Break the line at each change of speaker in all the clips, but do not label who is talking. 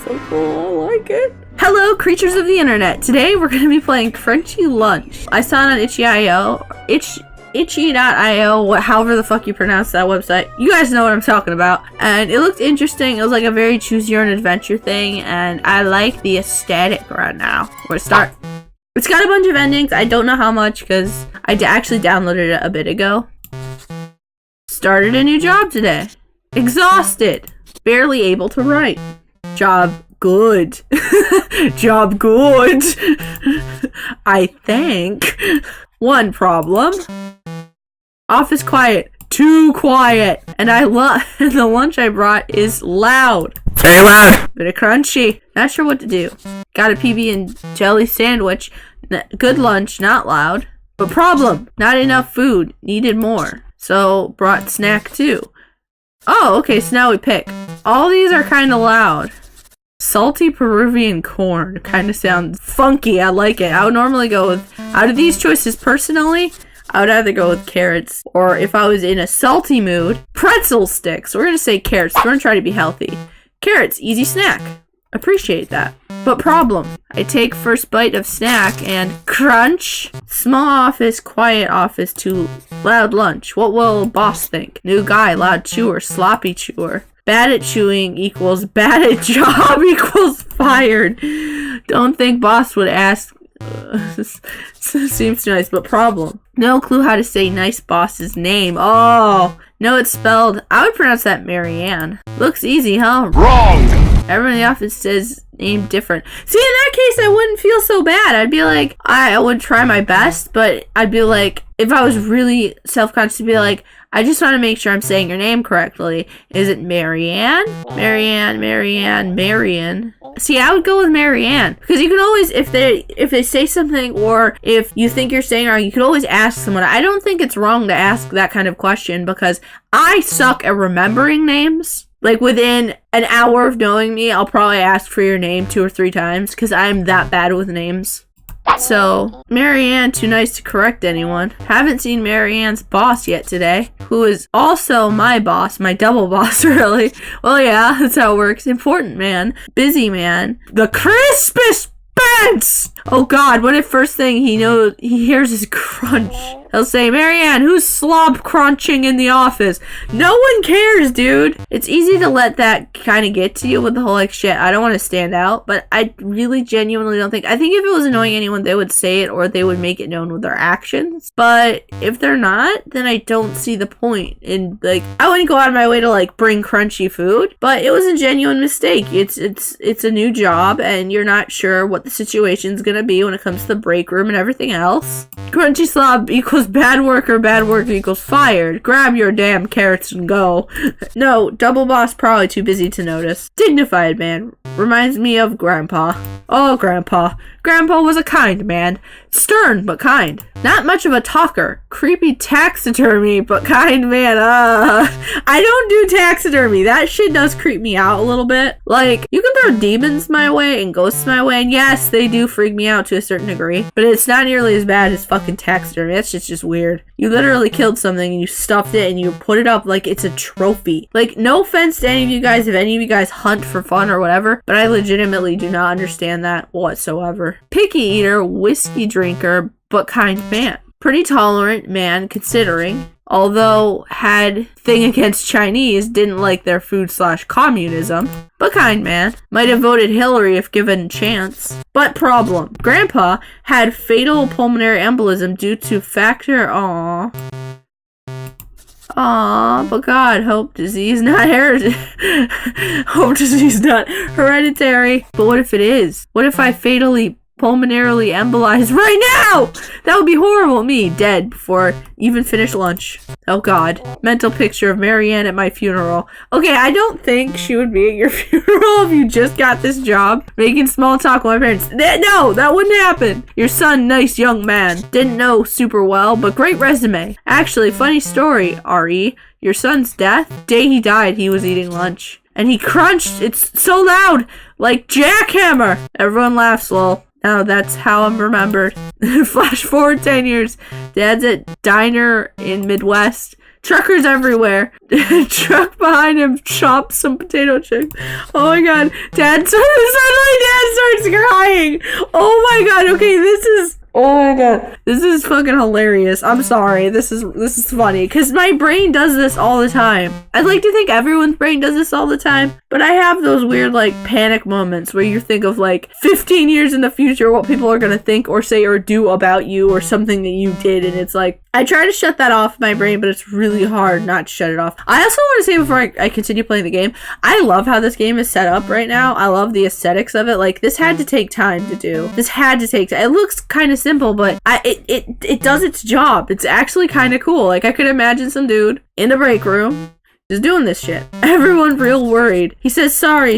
so cool. I like it. Hello, creatures of the internet. Today we're going to be playing Crunchy Lunch. I saw it on itch.io, however the fuck you pronounce that website. You guys know what I'm talking about. And it looked interesting. It was like a very choose your own adventure thing, and I like the aesthetic right now. We're going to start. It's got a bunch of endings. I don't know how much because I actually downloaded it a bit ago. Started a new job today. Exhausted. Barely able to write. Job good. Job good. I think. One problem. Office quiet. Too quiet. And the lunch I brought is loud. Very loud. Bit of crunchy. Not sure what to do. Got a PB and jelly sandwich. Good lunch, not loud. But problem. Not enough food. Needed more. So brought snack too. Oh, okay, so now we pick. All these are kind of loud. Salty Peruvian corn kind of sounds funky. I like it. I would normally go with, out of these choices personally, I would either go with carrots, or if I was in a salty mood, pretzel sticks. We're going to say carrots. We're going to try to be healthy. Carrots, easy snack. Appreciate that. But problem, I take first bite of snack and crunch. Small office, quiet office to loud lunch. What will boss think? New guy, loud chewer, sloppy chewer. Bad at chewing equals bad at job equals fired. Don't think boss would ask. Seems nice, but problem. No clue how to say nice boss's name. Oh, no, it's spelled. I would pronounce that Marianne. Looks easy, huh?
Wrong!
Everyone in the office says name different. See, in that case, I wouldn't feel so bad. I'd be like, I would try my best, but I'd be like, if I was really self-conscious, I'd be like, I just want to make sure I'm saying your name correctly. Is it Marianne? Marianne. See, I would go with Marianne. Because you can always, if they say something, or if you think you're saying wrong, you can always ask someone. I don't think it's wrong to ask that kind of question, because I suck at remembering names. Like, within an hour of knowing me, I'll probably ask for your name 2 or 3 times, because I'm that bad with names. So, Marianne, too nice to correct anyone. Haven't seen Marianne's boss yet today, who is also my boss, my double boss, really. Well, yeah, that's how it works. Important man, busy man, the crispest Spence! Oh god, what if first thing he hears is crunch? He'll say, Marianne, who's slob crunching in the office? No one cares, dude. It's easy to let that kind of get to you with the whole like shit. I don't want to stand out, but I really genuinely don't think. I think if it was annoying anyone, they would say it or they would make it known with their actions. But if they're not, then I don't see the point in like. I wouldn't go out of my way to like bring crunchy food, but it was a genuine mistake. It's a new job, and you're not sure what the situation's gonna be when it comes to the break room and everything else. Crunchy slob equals bad work equals fired. Grab your damn carrots and go. No, double boss probably too busy to notice. Dignified man. Reminds me of Grandpa. Oh, Grandpa. Grandpa was a kind man. Stern, but kind. Not much of a talker. Creepy taxidermy, but kind man. I don't do taxidermy. That shit does creep me out a little bit. Like, you can throw demons my way and ghosts my way, and yes, they do freak me out to a certain degree, but it's not nearly as bad as fucking taxidermy. That's just weird. You literally killed something and you stuffed it and you put it up like it's a trophy. Like, no offense to any of you guys, if any of you guys hunt for fun or whatever, but I legitimately do not understand that whatsoever. Picky eater, whiskey drinker, but kind man. Pretty tolerant man considering, although had thing against Chinese, didn't like their food/communism, but kind man. Might have voted Hillary if given a chance. But problem. Grandpa had fatal pulmonary embolism due to factor but God, hope disease not hope disease not hereditary. But what if it is? What if I fatally pulmonarily embolized right now? That would be horrible. Me dead before even finish lunch. Oh god. Mental picture of Marianne at my funeral. Okay, I don't think she would be at your funeral if you just got this job. Making small talk with my parents. No, that wouldn't happen. Your son, nice young man. Didn't know super well, but great resume. Actually, funny story, R.E. Your son's death? Day he died, he was eating lunch. And he crunched. It's so loud. Like jackhammer. Everyone laughs, lol. Now that's how I'm remembered. Flash forward 10 years. Dad's at diner in Midwest. Truckers everywhere. Truck behind him chops some potato chips. Oh my god. Suddenly Dad starts crying. Oh my god. Okay, this is... Oh my god. This is fucking hilarious. I'm sorry. This is funny. Because my brain does this all the time. I'd like to think everyone's brain does this all the time. But I have those weird, like, panic moments where you think of, like, 15 years in the future what people are going to think or say or do about you or something that you did. And it's like, I try to shut that off in my brain, but it's really hard not to shut it off. I also want to say before I continue playing the game, I love how this game is set up right now. I love the aesthetics of it. Like, this had to take time to do. This had to take time. It looks kind of simple, but it does its job. It's actually kind of cool. Like, I could imagine some dude in a break room just doing this shit. Everyone real worried. He says, sorry.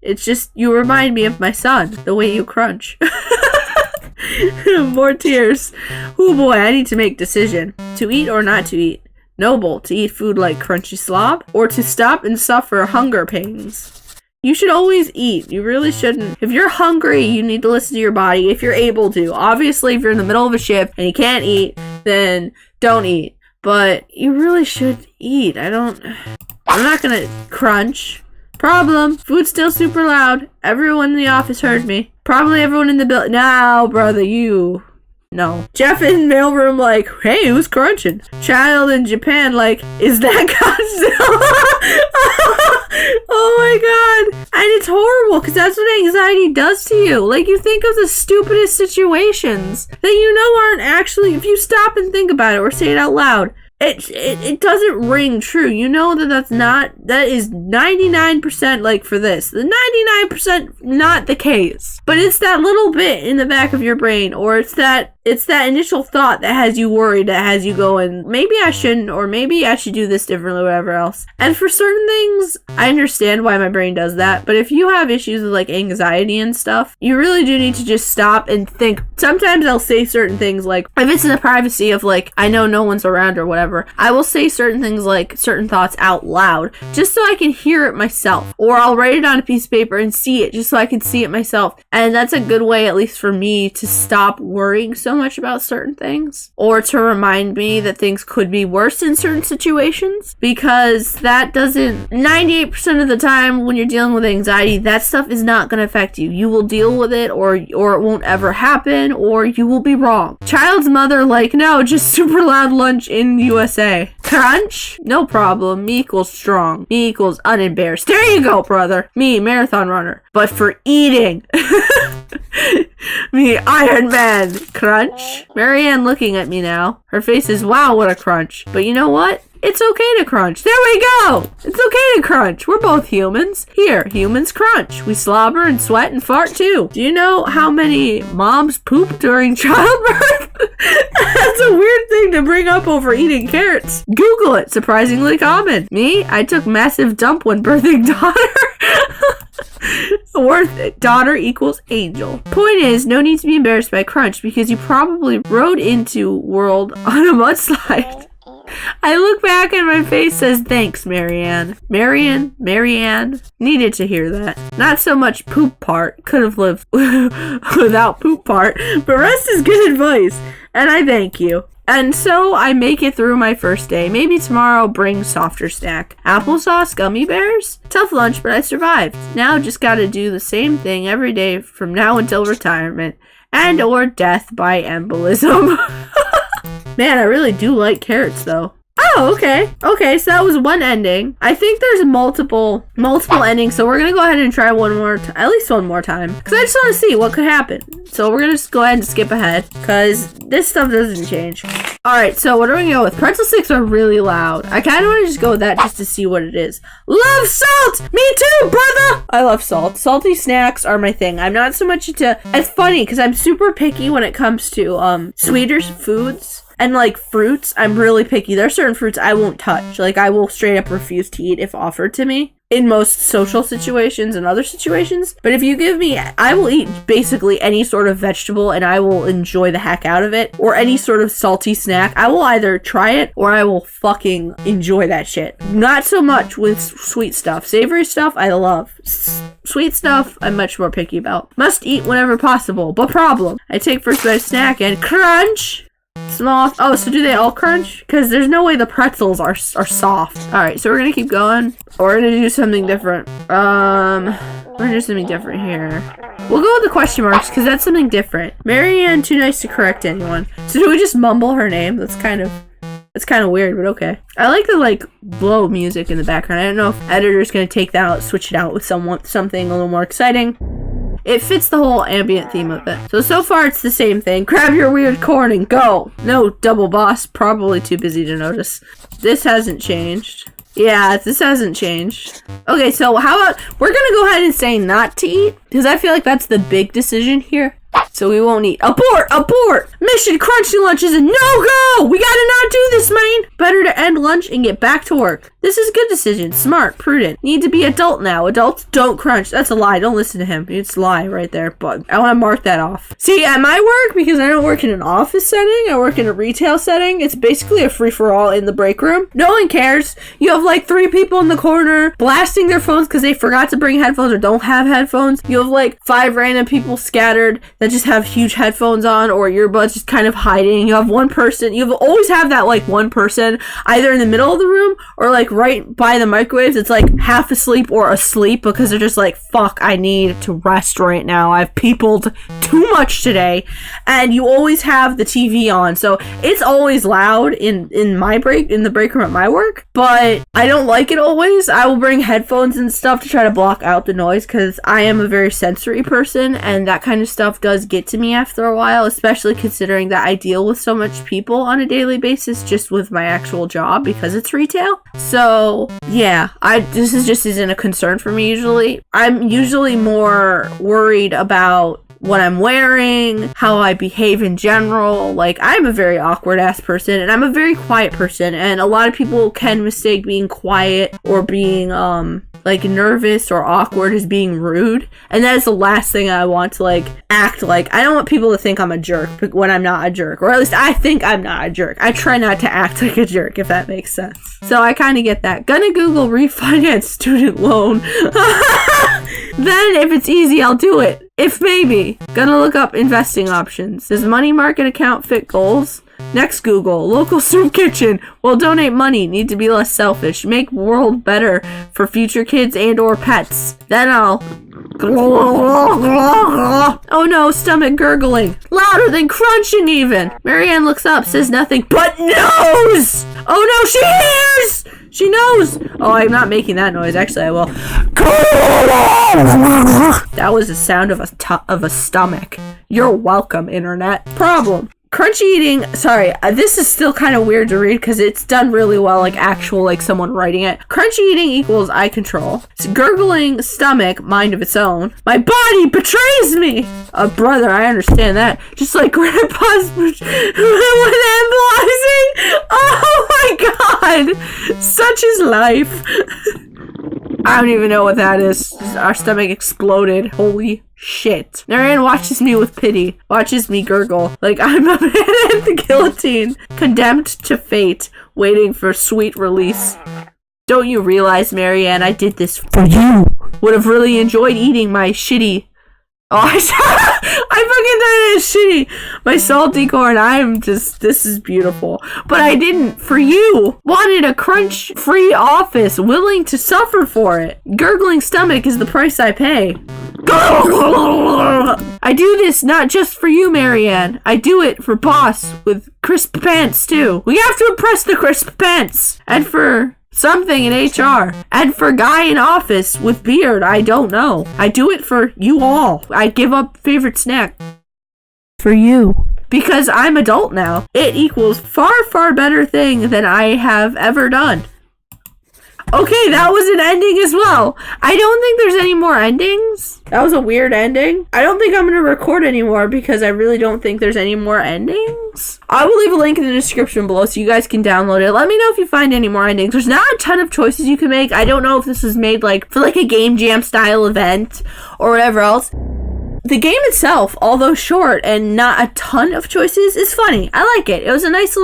It's just, you remind me of my son, the way you crunch. More tears. Oh boy, I need to make decision. To eat or not to eat. Noble, to eat food like crunchy slob, or to stop and suffer hunger pains. You should always eat. You really shouldn't. If you're hungry, you need to listen to your body if you're able to. Obviously, if you're in the middle of a shift and you can't eat, then don't eat. But you really should eat. I'm not gonna crunch. Problem. Food's still super loud. Everyone in the office heard me. Probably everyone in the building. No, brother, you. No. Jeff in mailroom like, hey, who's crunching? Child in Japan like, is that Godzilla? Oh my god. And it's horrible because that's what anxiety does to you. Like, you think of the stupidest situations that you know aren't actually, if you stop and think about it or say it out loud, it doesn't ring true. You know that is 99% like for this. The 99% not the case. But it's that little bit in the back of your brain, or it's that initial thought that has you worried, that has you going, maybe I shouldn't, or maybe I should do this differently, whatever else. And for certain things, I understand why my brain does that. But if you have issues with like anxiety and stuff, you really do need to just stop and think. Sometimes I'll say certain things like, if it's in the privacy of like, I know no one's around or whatever, I will say certain things like certain thoughts out loud just so I can hear it myself, or I'll write it on a piece of paper and see it just so I can see it myself. And that's a good way, at least for me, to stop worrying so much about certain things, or to remind me that things could be worse in certain situations, because that doesn't, 98% of the time when you're dealing with anxiety, that stuff is not going to affect you. You will deal with it, or it won't ever happen, or you will be wrong. Child's mother like, no, just super loud lunch in USA. Crunch? No problem. Me equals strong. Me equals unembarrassed. There you go, brother. Me, marathon runner. But for eating. Me, Iron Man. Crunch? Marianne looking at me now. Her face is, wow, what a crunch. But you know what? It's okay to crunch. There we go! It's okay to crunch. We're both humans. Here, humans crunch. We slobber and sweat and fart too. Do you know how many moms poop during childbirth? That's a weird thing to bring up over eating carrots. Google it. Surprisingly common. Me? I took massive dump when birthing daughter. Worth it. Daughter equals angel. Point is, no need to be embarrassed by crunch because you probably rode into world on a mudslide. I look back and my face says, thanks, Marianne. Marianne needed to hear that. Not so much poop part. Could have lived without poop part. But rest is good advice. And I thank you. And so I make it through my first day. Maybe tomorrow I'll bring softer snack. Applesauce, gummy bears? Tough lunch, but I survived. Now just gotta do the same thing every day from now until retirement. And or death by embolism. Man, I really do like carrots, though. Oh, okay. Okay, so that was one ending. I think there's multiple endings, so we're gonna go ahead and try one more, at least one more time. Because I just want to see what could happen. So we're gonna just go ahead and skip ahead, because this stuff doesn't change. Alright, so what are we gonna go with? Pretzel sticks are really loud. I kind of want to just go with that just to see what it is. Love salt! Me too, brother! I love salt. Salty snacks are my thing. I'm not so much into... It's funny, because I'm super picky when it comes to sweeter foods. And, like, fruits, I'm really picky. There are certain fruits I won't touch. Like, I will straight up refuse to eat if offered to me. In most social situations and other situations. But if you give me, I will eat basically any sort of vegetable and I will enjoy the heck out of it. Or any sort of salty snack. I will either try it or I will fucking enjoy that shit. Not so much with sweet stuff. Savory stuff, I love. Sweet stuff, I'm much more picky about. Must eat whenever possible. But problem. I take first bite of snack and crunch. Small. Oh, so do they all crunch? Because there's no way the pretzels are soft. All right, so we're gonna keep going. We're gonna do something different. We're gonna do something different here. We'll go with the question marks because that's something different. Marianne, too nice to correct anyone. So do we just mumble her name? That's kind of weird, but okay. I like the like blow music in the background. I don't know if editor's gonna take that out, switch it out with something a little more exciting. It fits the whole ambient theme of it. So far it's the same thing. Grab your weird corn and go. No, double boss, probably too busy to notice. This hasn't changed. Yeah, this hasn't changed. Okay, so how about, we're gonna go ahead and say not to eat, because I feel like that's the big decision here. So we won't eat. Abort! Abort! Mission Crunchy Lunch is a no-go! We gotta not do this, man! Better to end lunch and get back to work. This is a good decision. Smart, prudent. Need to be adult now. Adults don't crunch. That's a lie. Don't listen to him. It's a lie right there, but I want to mark that off. See, at my work, because I don't work in an office setting, I work in a retail setting, it's basically a free-for-all in the break room. No one cares. You have like 3 people in the corner blasting their phones because they forgot to bring headphones or don't have headphones. You have like 5 random people scattered that just have huge headphones on or earbuds just kind of hiding. You have one person, you always have that like one person either in the middle of the room or like right by the microwaves. It's like half asleep or asleep because they're just like, fuck, I need to rest right now. I've peopled too much today. And you always have the TV on, so it's always loud in the break room at my work, but I don't like it always. I will bring headphones and stuff to try to block out the noise because I am a very sensory person and that kind of stuff does get to me after a while, especially considering that I deal with so much people on a daily basis just with my actual job because it's retail. So yeah, this just isn't a concern for me usually. I'm usually more worried about what I'm wearing, how I behave in general. Like, I'm a very awkward ass person and I'm a very quiet person, and a lot of people can mistake being quiet or being like nervous or awkward as being rude, and that is the last thing I want to like act like. I don't want people to think I'm a jerk when I'm not a jerk, or at least I think I'm not a jerk. I try not to act like a jerk, if that makes sense. So I kind of get that. Gonna Google refinance student loan. Then if it's easy, I'll do it. If maybe. Gonna look up investing options. Does money market account fit goals? Next Google, local soup kitchen. Will donate money. Need to be less selfish. Make world better for future kids and or pets. Then I'll... Oh no, stomach gurgling. Louder than crunching even. Marianne looks up, says nothing, but knows! Oh no, she hears! She knows! Oh, I'm not making that noise. Actually, I will. That was the sound of a stomach. You're welcome, internet. Problem. Crunchy eating, sorry, this is still kind of weird to read because it's done really well, like actual, like someone writing it. Crunchy eating equals eye control. It's gurgling stomach, mind of its own. My body betrays me! Brother, I understand that. Just like grandpa's with embolizing. Oh my god! Such is life. I don't even know what that is. Our stomach exploded. Holy shit. Marianne watches me with pity. Watches me gurgle like I'm a man at the guillotine. Condemned to fate. Waiting for sweet release. Don't you realize, Marianne, I did this for you. Would have really enjoyed eating my shitty... Oh, I fucking thought it was shitty. My salty corn, this is beautiful. But I didn't, for you. Wanted a crunch-free office, willing to suffer for it. Gurgling stomach is the price I pay. I do this not just for you, Marianne. I do it for boss with crisp pants, too. We have to impress the crisp pants. And for... something in HR. And for guy in office with beard, I don't know. I do it for you all. I give up favorite snack for you. Because I'm adult now. It equals far, far better thing than I have ever done. Okay, that was an ending as well. I don't think there's any more endings. That was a weird ending. I don't think I'm going to record anymore because I really don't think there's any more endings. I will leave a link in the description below so you guys can download it. Let me know if you find any more endings. There's not a ton of choices you can make. I don't know if this was made like for like a game jam style event or whatever else. the game itself, although short and not a ton of choices, is funny. I like it. It's a nice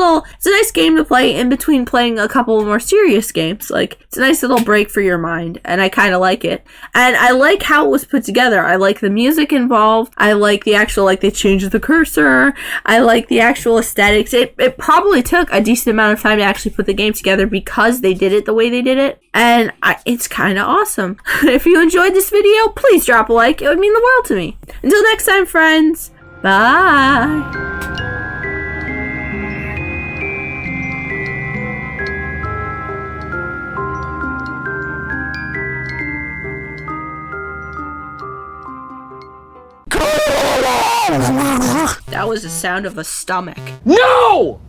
game to play in between playing a couple more serious games. Like, it's a nice little break for your mind, and I kind of like it. And I like how it was put together. I like the music involved. I like the actual, like, they changed the cursor. I like the actual aesthetics. It probably took a decent amount of time to actually put the game together because they did it the way they did it. And it's kind of awesome. If you enjoyed this video, please drop a like. It would mean the world to me. Until next time, friends. Bye. That was the sound of a stomach.
No!